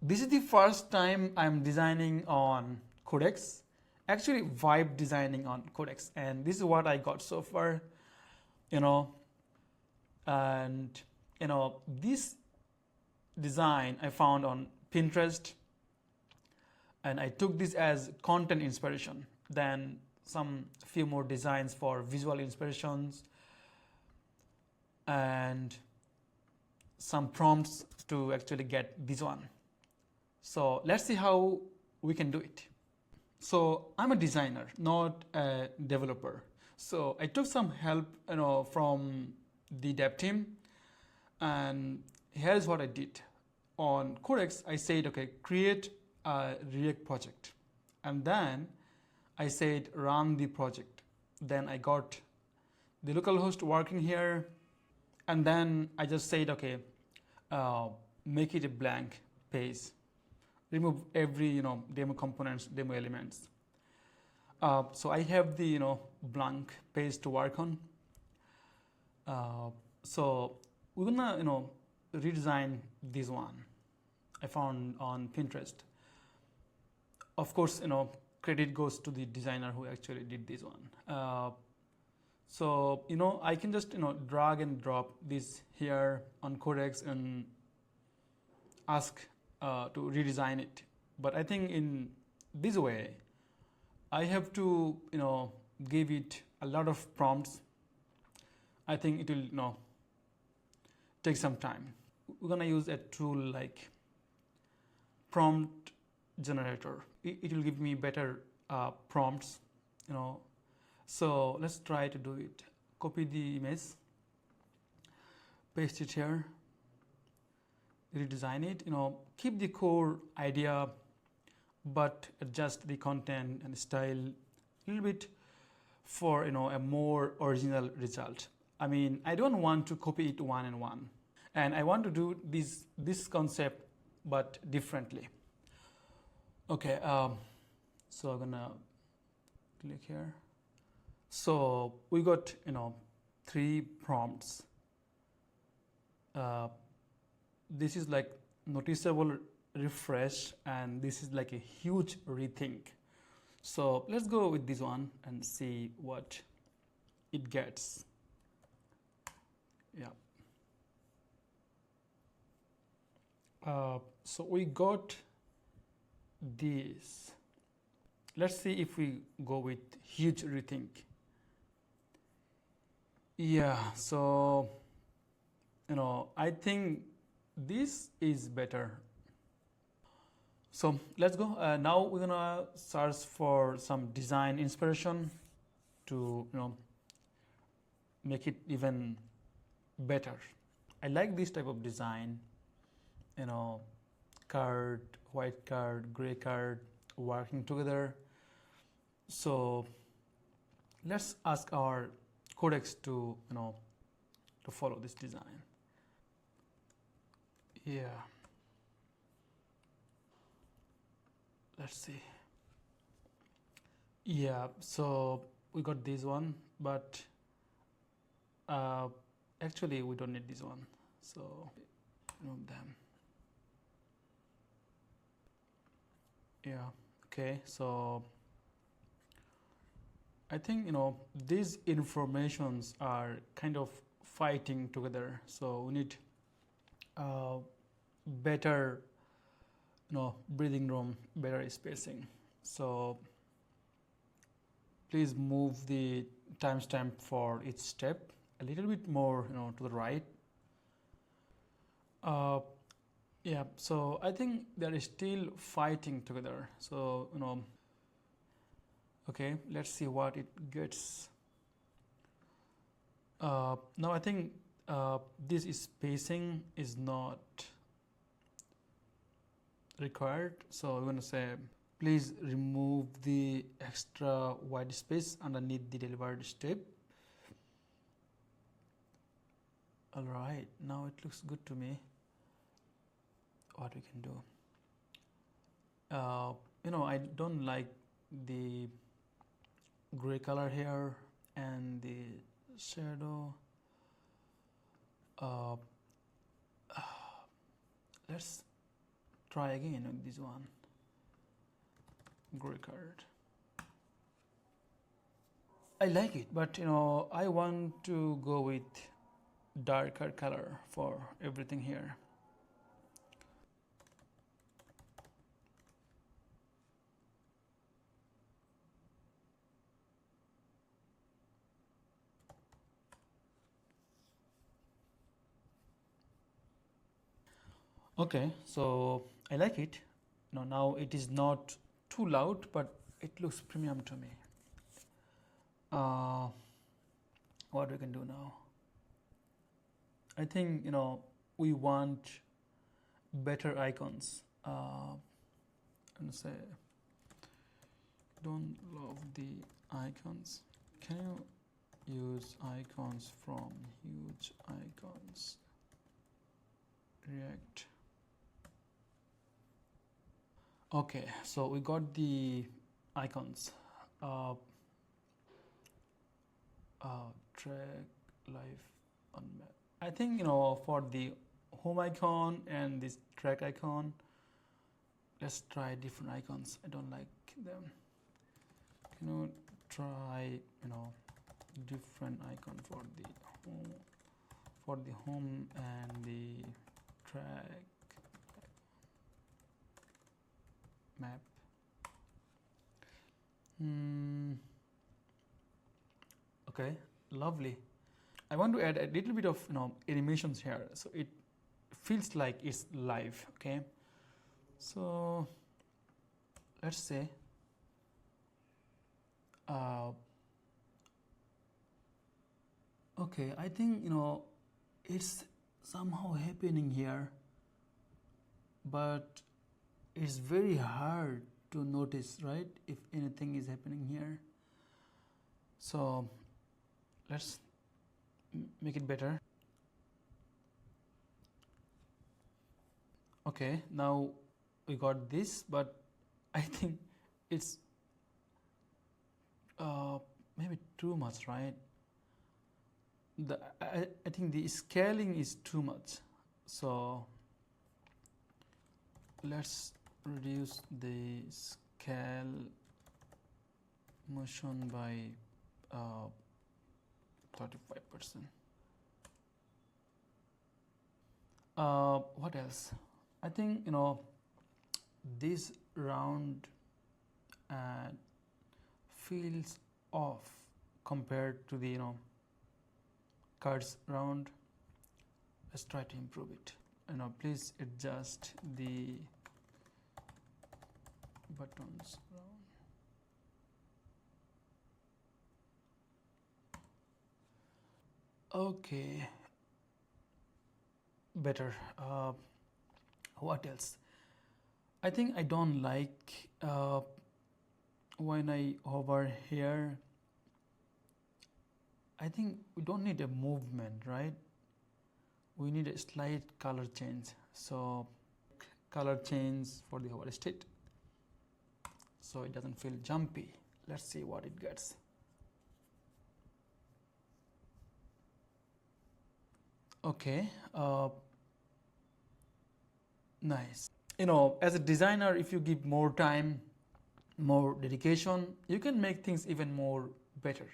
This is the first time I'm designing on Codex, actually vibe designing on Codex, and this is what I got so far, you know, and this design I found on Pinterest, and I took this as content inspiration, then some few more designs for visual inspirations, and some prompts to actually get this one. So let's see how we can do it. So I'm a designer, not a developer. So I took some help, from the dev team, and here's what I did. On Codex, I said, okay, create a React project, and then I said run the project. Then I got the localhost working here, and then I just said, okay, make it a blank page, remove every demo components, demo elements. So I have the blank page to work on. So we're gonna redesign this one I found on Pinterest. Of course, credit goes to the designer who actually did this one. So I can just drag and drop this here on Codex and ask to redesign it. But I think in this way, I have to give it a lot of prompts. I think it will take some time. We're gonna use a tool like Prompt Generator. It will give me better prompts. So let's try to do it. Copy the image, paste it here, redesign it. Keep the core idea, but adjust the content and style a little bit for a more original result. I mean, I don't want to copy it one and one, and I want to do this concept but differently. Okay, so I'm gonna click here. So we got 3 prompts. This is like noticeable refresh, and this is like a huge rethink. So let's go with this one and see what it gets. Yeah. So we got this. Let's see if we go with huge rethink. Yeah, so I think this is better. So let's go. Now we're gonna search for some design inspiration to make it even better. I like this type of design. Card, white card, gray card working together. So let's ask our Codex to to follow this design. Yeah. Let's see. Yeah, so we got this one, but actually we don't need this one. So remove them. Yeah, okay, so I think these informations are kind of fighting together, so we need better breathing room, better spacing. So please move the timestamp for each step a little bit more to the right. Yeah, so I think they are still fighting together. So okay, let's see what it gets. Now I think this spacing is not required, so we're going to say please remove the extra white space underneath the delivered step. All right, now it looks good to me. What we can do, I don't like the gray color here and the shadow. Let's try again with this one. Gray card. I like it, but I want to go with darker color for everything here. Okay, so I like it. Now it is not too loud, but it looks premium to me. What we can do now? I think we want better icons. And say, don't love the icons. Can you use icons from Hugeicons? React. Okay, so we got the icons. Track live on map. I think for the home icon and this track icon, let's try different icons. I don't like them. Try different icon for the home and the track map. Okay, lovely. I want to add a little bit of animations here, so it feels like it's live. Okay, so let's say okay, I think it's somehow happening here, but it's very hard to notice, right, if anything is happening here. So let's make it better. Okay, now we got this, but I think it's maybe too much, right? I think the scaling is too much, so let's reduce the scale motion by 35%. What else? I think this round feels off compared to the cards round. Let's try to improve it. Please adjust the buttons round. Okay, better. What else? I think I don't like when I hover here. I think we don't need a movement, right? We need a slight color change. So color change for the hover state, so it doesn't feel jumpy. Let's see what it gets. Okay, nice. As a designer, if you give more time, more dedication, you can make things even more better.